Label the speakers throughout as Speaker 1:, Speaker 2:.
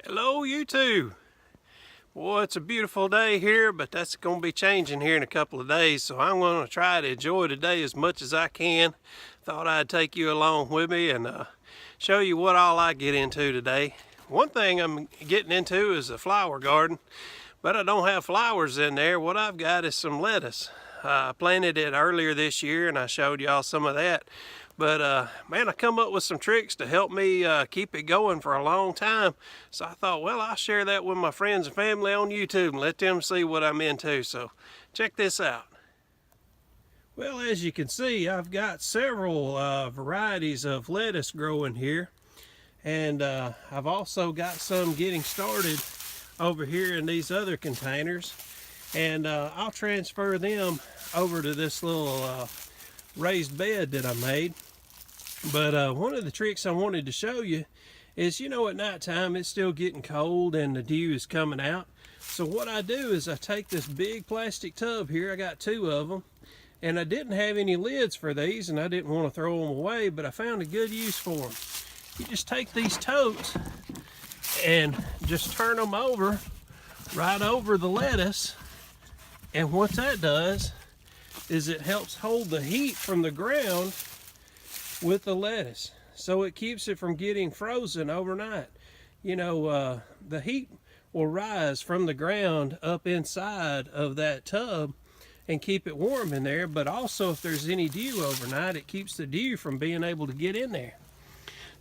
Speaker 1: Hello YouTube. Boy, it's a beautiful day here, but that's going to be changing here in a couple of days, so I'm going to try to enjoy today as much as I can. Thought I'd take you along with me and show you what all I get into today. One thing I'm getting into is a flower garden, but I don't have flowers in there. What I've got is some lettuce. I planted it earlier this year and I showed y'all some of that. But man, I come up with some tricks to help me keep it going for a long time. So I thought, well, I'll share that with my friends and family on YouTube and let them see what I'm into. So check this out. Well, as you can see, I've got several varieties of lettuce growing here. And I've also got some getting started over here in these other containers. And I'll transfer them over to this little raised bed that I made. But one of the tricks I wanted to show you is, you know, at nighttime it's still getting cold and the dew is coming out. So what I do is I take this big plastic tub here, I got two of them, and I didn't have any lids for these and I didn't want to throw them away, but I found a good use for them. You just take these totes and just turn them over right over the lettuce, and what that does is it helps hold the heat from the ground with the lettuce, so it keeps it from getting frozen overnight. You know, the heat will rise from the ground up inside of that tub and keep it warm in there, but also if there's any dew overnight, it keeps the dew from being able to get in there.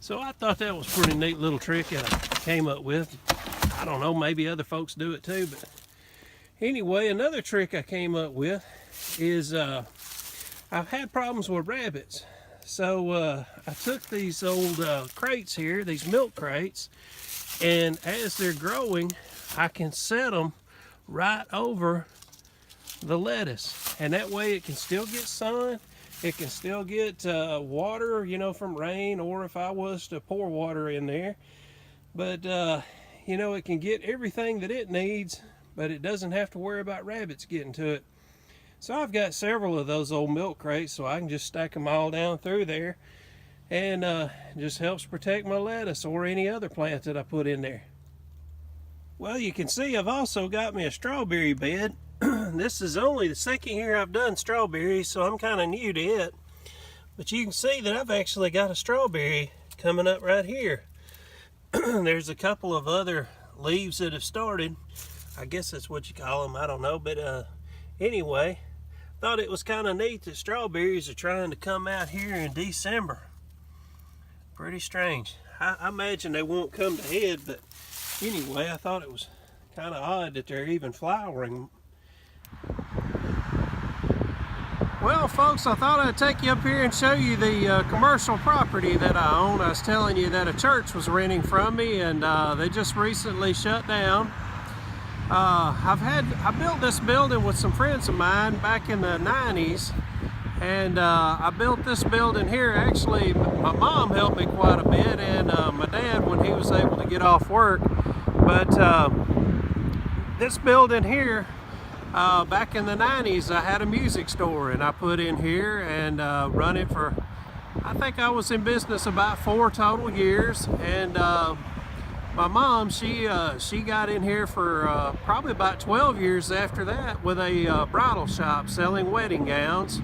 Speaker 1: So I thought that was a pretty neat little trick that I came up with. I don't know, maybe other folks do it too, but anyway, another trick I came up with is I've had problems with rabbits. So I took these old crates here, these milk crates, and as they're growing, I can set them right over the lettuce. And that way it can still get sun, it can still get water, you know, from rain, or if I was to pour water in there. But, you know, it can get everything that it needs, but it doesn't have to worry about rabbits getting to it. So I've got several of those old milk crates, so I can just stack them all down through there, and just helps protect my lettuce or any other plant that I put in there. Well, you can see I've also got me a strawberry bed. This is only the second year I've done strawberries, so I'm kind of new to it. But you can see that I've actually got a strawberry coming up right here. There's a couple of other leaves that have started. I guess that's what you call them, I don't know, but anyway, thought it was kind of neat that strawberries are trying to come out here in December. Pretty strange. I imagine they won't come to head, but anyway, I thought it was kind of odd that they're even flowering. Well, folks, I thought I'd take you up here and show you the commercial property that I own. I was telling you that a church was renting from me, and they just recently shut down. I built this building with some friends of mine back in the 90s, and I built this building here. Actually, my mom helped me quite a bit, and my dad when he was able to get off work. But this building here, back in the 90s, I had a music store, and I put in here and run it for, I think I was in business about 4 total years. And my mom, she got in here for probably about 12 years after that with a bridal shop selling wedding gowns.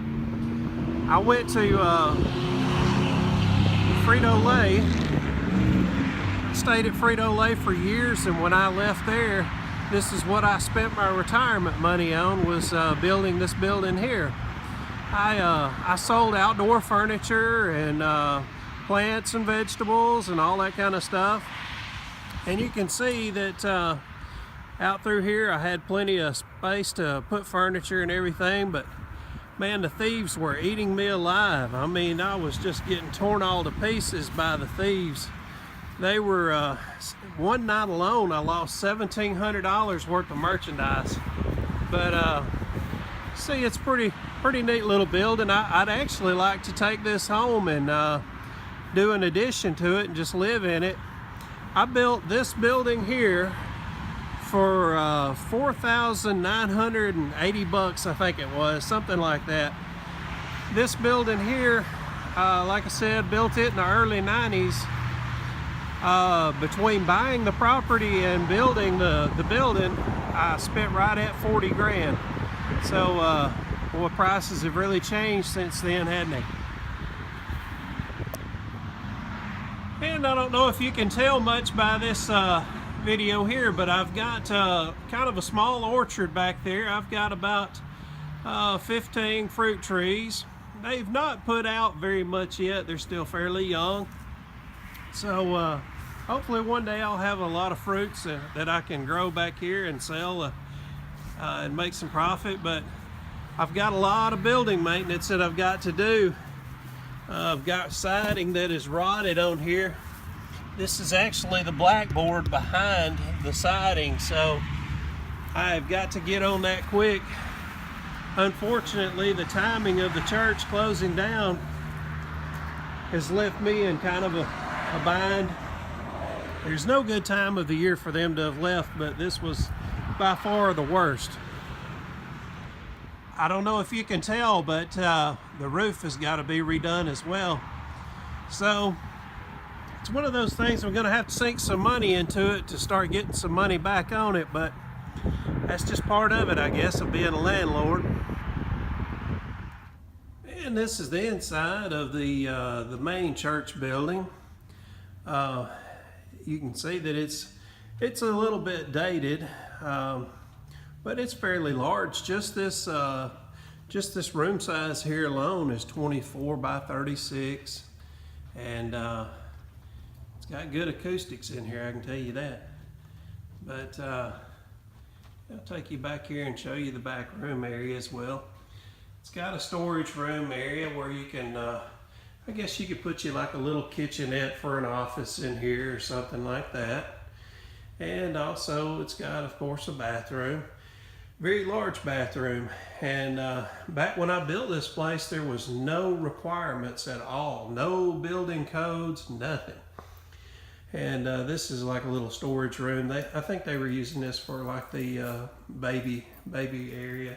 Speaker 1: I went to Frito-Lay, stayed at Frito-Lay for years, and when I left there, this is what I spent my retirement money on, was building this building here. I sold outdoor furniture and plants and vegetables and all that kind of stuff. And you can see that out through here I had plenty of space to put furniture and everything, but man, the thieves were eating me alive. I mean, I was just getting torn all to pieces by the thieves. They were, one night alone I lost $1,700 worth of merchandise. But see, it's pretty neat little building. I'd actually like to take this home and do an addition to it and just live in it. I built this building here for $4,980, I think it was, something like that. This building here, like I said, built it in the early 90s. Between buying the property and building the building, I spent right at 40 grand. So, boy, prices have really changed since then, hadn't they? And I don't know if you can tell much by this video here, but I've got kind of a small orchard back there. I've got about 15 fruit trees. They've not put out very much yet. They're still fairly young. So hopefully one day I'll have a lot of fruits that I can grow back here and sell and make some profit. But I've got a lot of building maintenance that I've got to do. I've got siding that is rotted on here. This is actually the blackboard behind the siding, so I've got to get on that quick. Unfortunately, the timing of the church closing down has left me in kind of a bind. There's no good time of the year for them to have left, but this was by far the worst. I don't know if you can tell, but the roof has got to be redone as well. So it's one of those things I'm going to have to sink some money into it to start getting some money back on it, but that's just part of it, I guess, of being a landlord. And this is the inside of the main church building. You can see that it's a little bit dated. But it's fairly large. Just this room size here alone is 24 by 36, and it's got good acoustics in here, I can tell you that. But I'll take you back here and show you the back room area as well. It's got a storage room area where you can, I guess you could put you like a little kitchenette for an office in here or something like that. And also it's got, of course, a bathroom. Very large bathroom. And back when I built this place, there was no requirements at all. No building codes, nothing. And this is like a little storage room. I think they were using this for like the baby area.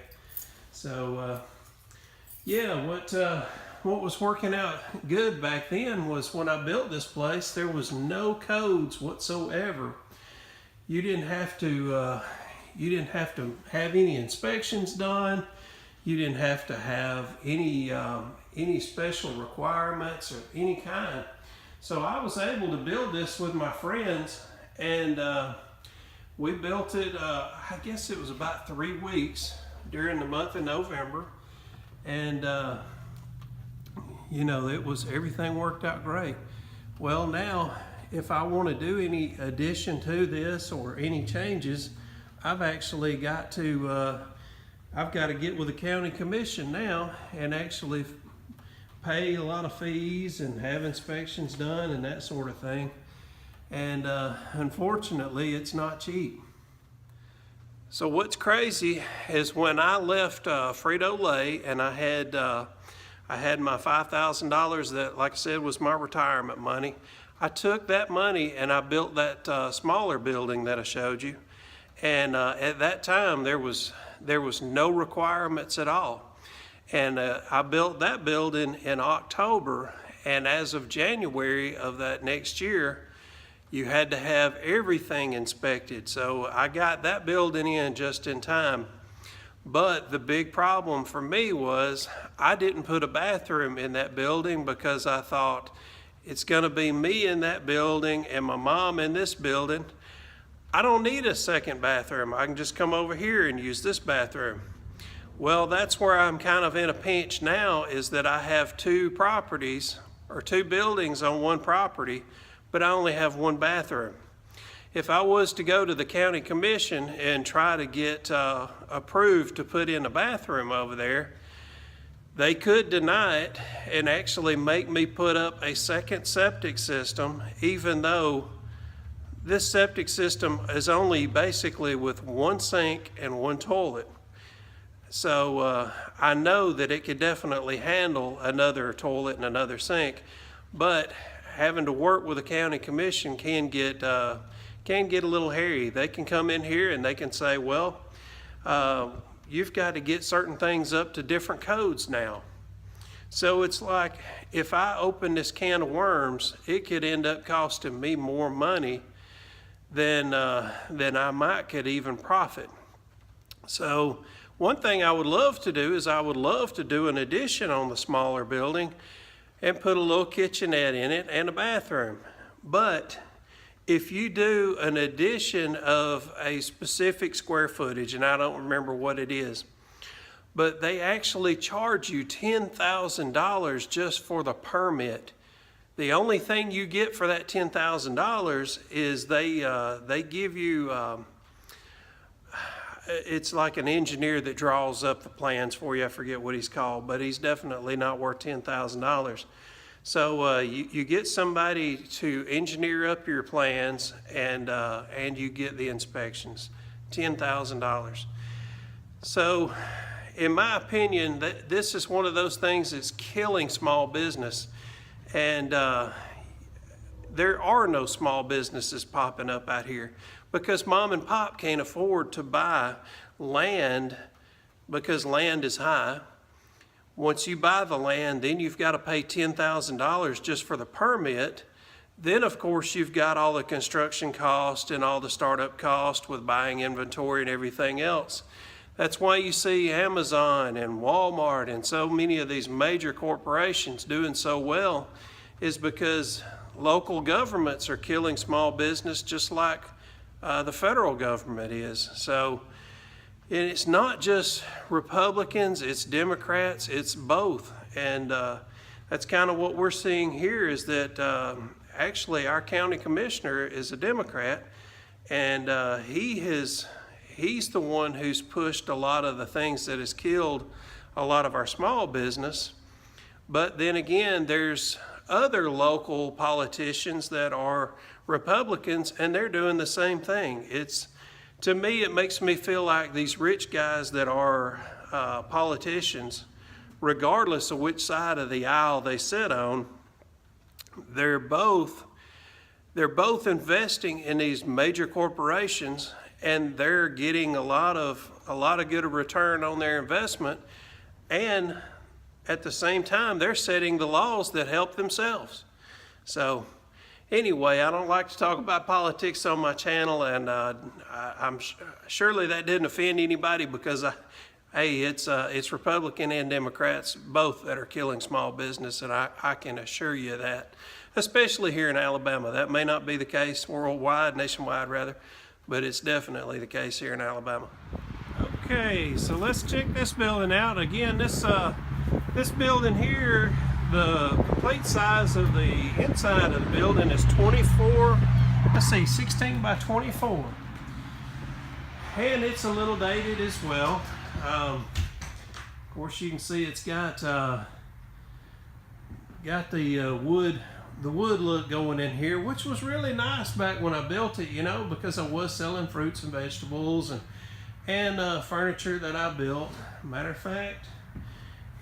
Speaker 1: So yeah, what was working out good back then was when I built this place, there was no codes whatsoever. You didn't have to have any inspections done. You didn't have to have any special requirements or any kind. So I was able to build this with my friends, and we built it, I guess it was about 3 weeks during the month of November. And you know, everything worked out great. Well, now if I want to do any addition to this or any changes, I've actually got to get with the county commission now and actually pay a lot of fees and have inspections done and that sort of thing. And unfortunately, it's not cheap. So what's crazy is when I left Frito-Lay and I had my $5,000 that, like I said, was my retirement money. I took that money and I built that smaller building that I showed you. And at that time, there was no requirements at all. And I built that building in October, and as of January of that next year, you had to have everything inspected. So I got that building in just in time. But the big problem for me was I didn't put a bathroom in that building because I thought, it's going to be me in that building and my mom in this building. I don't need a second bathroom. I can just come over here and use this bathroom. Well, that's where I'm kind of in a pinch now, is that I have 2 properties or 2 buildings on one property, but I only have 1 bathroom. If I was to go to the county commission and try to get approved to put in a bathroom over there, they could deny it and actually make me put up a second septic system, even though this septic system is only basically with 1 sink and 1 toilet. So I know that it could definitely handle another toilet and another sink, but having to work with a county commission can get a little hairy. They can come in here and they can say, well, you've got to get certain things up to different codes now. So it's like if I open this can of worms, it could end up costing me more money than I might could even profit. So one thing I would love to do is I would love to do an addition on the smaller building and put a little kitchenette in it and a bathroom. But if you do an addition of a specific square footage, and I don't remember what it is, but they actually charge you $10,000 just for the permit. The only thing you get for that $10,000 is they give you, it's like an engineer that draws up the plans for you. I forget what he's called, but he's definitely not worth $10,000. So you get somebody to engineer up your plans, and you get the inspections, $10,000. So in my opinion, this is one of those things that's killing small business. And there are no small businesses popping up out here because mom and pop can't afford to buy land because land is high. Once you buy the land, then you've got to pay $10,000 just for the permit. Then, of course, you've got all the construction cost and all the startup cost with buying inventory and everything else. That's why you see Amazon and Walmart and so many of these major corporations doing so well, is because local governments are killing small business just like the federal government is. So it's not just Republicans, it's Democrats, it's both. And that's kind of what we're seeing here, is that actually our county commissioner is a Democrat, and he's the one who's pushed a lot of the things that has killed a lot of our small business. But then again, there's other local politicians that are Republicans, and they're doing the same thing. To me, it makes me feel like these rich guys that are politicians, regardless of which side of the aisle they sit on, they're both investing in these major corporations, and they're getting a lot of good return on their investment, and at the same time they're setting the laws that help themselves. So anyway, I don't like to talk about politics on my channel, and I'm surely that didn't offend anybody, because it's Republican and Democrats both that are killing small business, and I can assure you that, especially here in Alabama. That may not be the case nationwide rather, but it's definitely the case here in Alabama. Okay, so let's check this building out. Again, this building here, the complete size of the inside of the building is 16 by 24. And it's a little dated as well. Of course, you can see it's got the wood look going in here, which was really nice back when I built it, because I was selling fruits and vegetables and furniture that I built. Matter of fact,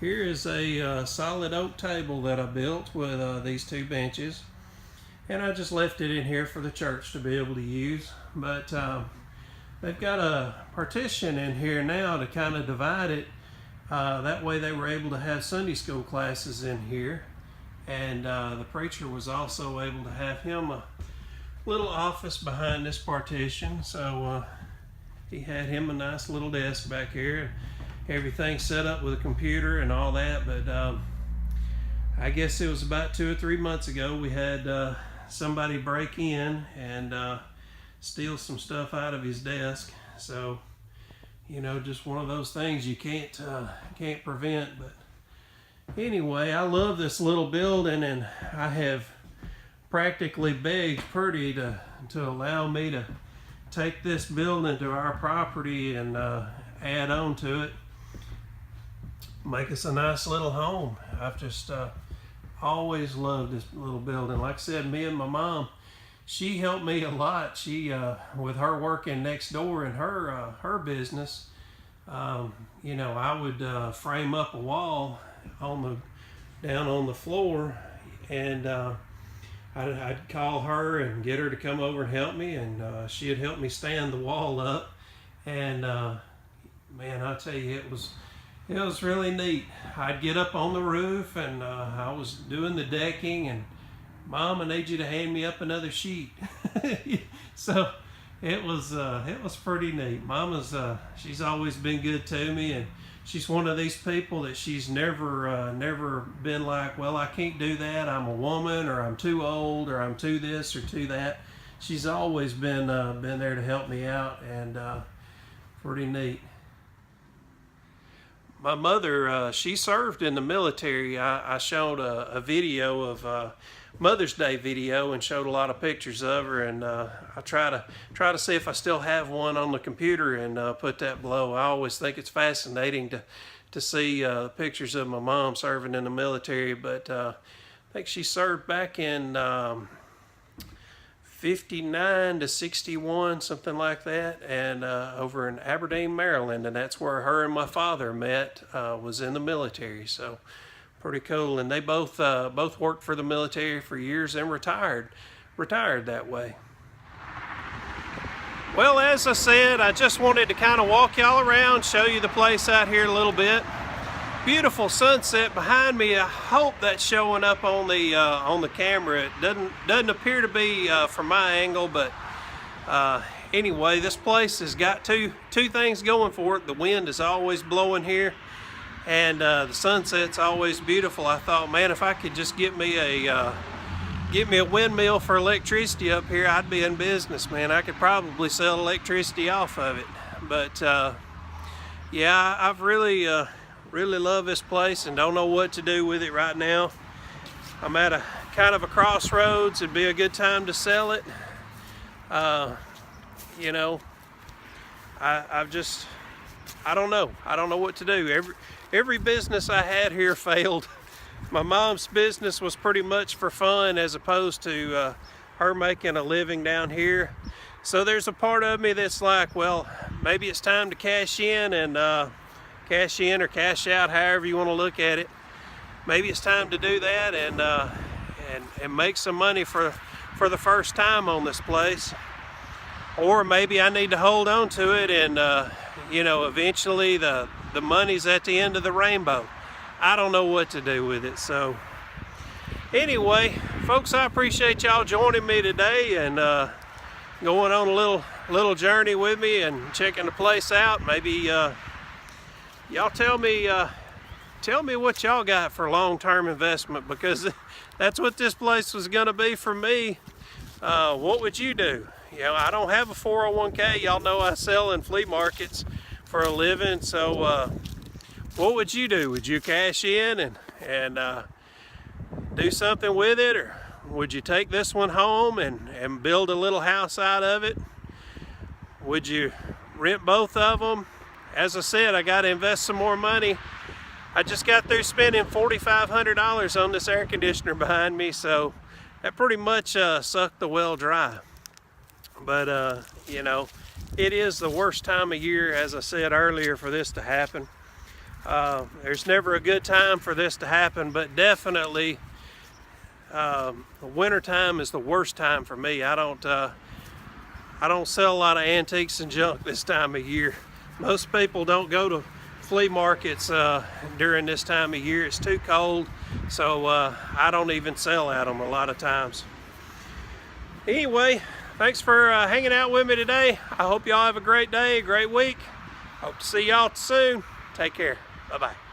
Speaker 1: here is a solid oak table that I built with these two benches, and I just left it in here for the church to be able to use. But they've got a partition in here now to kind of divide it. That way they were able to have Sunday school classes in here. And the preacher was also able to have him a little office behind this partition. So he had him a nice little desk back here. Everything set up with a computer and all that. But I guess it was about 2 or 3 months ago we had somebody break in and steal some stuff out of his desk. So, just one of those things you can't prevent. But anyway, I love this little building, and I have practically begged Purdy to allow me to take this building to our property and add on to it, make us a nice little home. I've just always loved this little building. Like I said, me and my mom, she helped me a lot. She with her working next door in her business, I would frame up a wall down on the floor, and I'd call her and get her to come over and help me, and she'd help me stand the wall up. And man, I tell you, It was really neat. I'd get up on the roof and I was doing the decking, and Mom, I need you to hand me up another sheet. So it was pretty neat. Mama's she's always been good to me, and she's one of these people that she's never been like, well, I can't do that, I'm a woman, or I'm too old, or I'm too this or too that. She's always been there to help me out, and pretty neat. My mother, she served in the military. I showed a video of Mother's Day video and showed a lot of pictures of her, and I try to see if I still have one on the computer and put that below. I always think it's fascinating to see pictures of my mom serving in the military, but I think she served back in 59 to 61, something like that, and over in Aberdeen, Maryland, and that's where her and my father met, was in the military. So pretty cool. And they both worked for the military for years and retired that way. Well, as I said, I just wanted to kind of walk y'all around, show you the place out here a little bit. Beautiful sunset behind me. I hope that's showing up on the camera. It doesn't appear to be from my angle, but anyway, this place has got two things going for it. The wind is always blowing here, and the sunset's always beautiful. I thought, man, if I could just get me a windmill for electricity up here, I'd be in business, man. I could probably sell electricity off of it. But yeah, I've really love this place and don't know what to do with it right now. I'm at a kind of a crossroads. It'd be a good time to sell it. You know, I don't know. I don't know what to do. Every business I had here failed. My mom's business was pretty much for fun, as opposed to her making a living down here. So there's a part of me that's like, well, maybe it's time to cash in and cash in or cash out, however you want to look at it. Maybe it's time to do that and make some money for the first time on this place. Or maybe I need to hold on to it and you know, eventually the money's at the end of the rainbow. I don't know what to do with it. So anyway, folks, I appreciate y'all joining me today and going on a little journey with me and checking the place out. Maybe y'all tell me what y'all got for long-term investment, because that's what this place was going to be for me. What would you do? You know, I don't have a 401k. Y'all know I sell in flea markets for a living. So what would you do? Would you cash in and do something with it, or would you take this one home and build a little house out of it? Would you rent both of them? As I said, I got to invest some more money. I just got through spending $4,500 on this air conditioner behind me, so that pretty much sucked the well dry. But you know, it is the worst time of year, as I said earlier, for this to happen. There's never a good time for this to happen, but definitely the winter time is the worst time for me. I don't sell a lot of antiques and junk this time of year. Most people don't go to flea markets during this time of year. It's too cold, so I don't even sell at them a lot of times. Anyway, thanks for hanging out with me today. I hope y'all have a great day, a great week. Hope to see y'all soon. Take care. Bye-bye.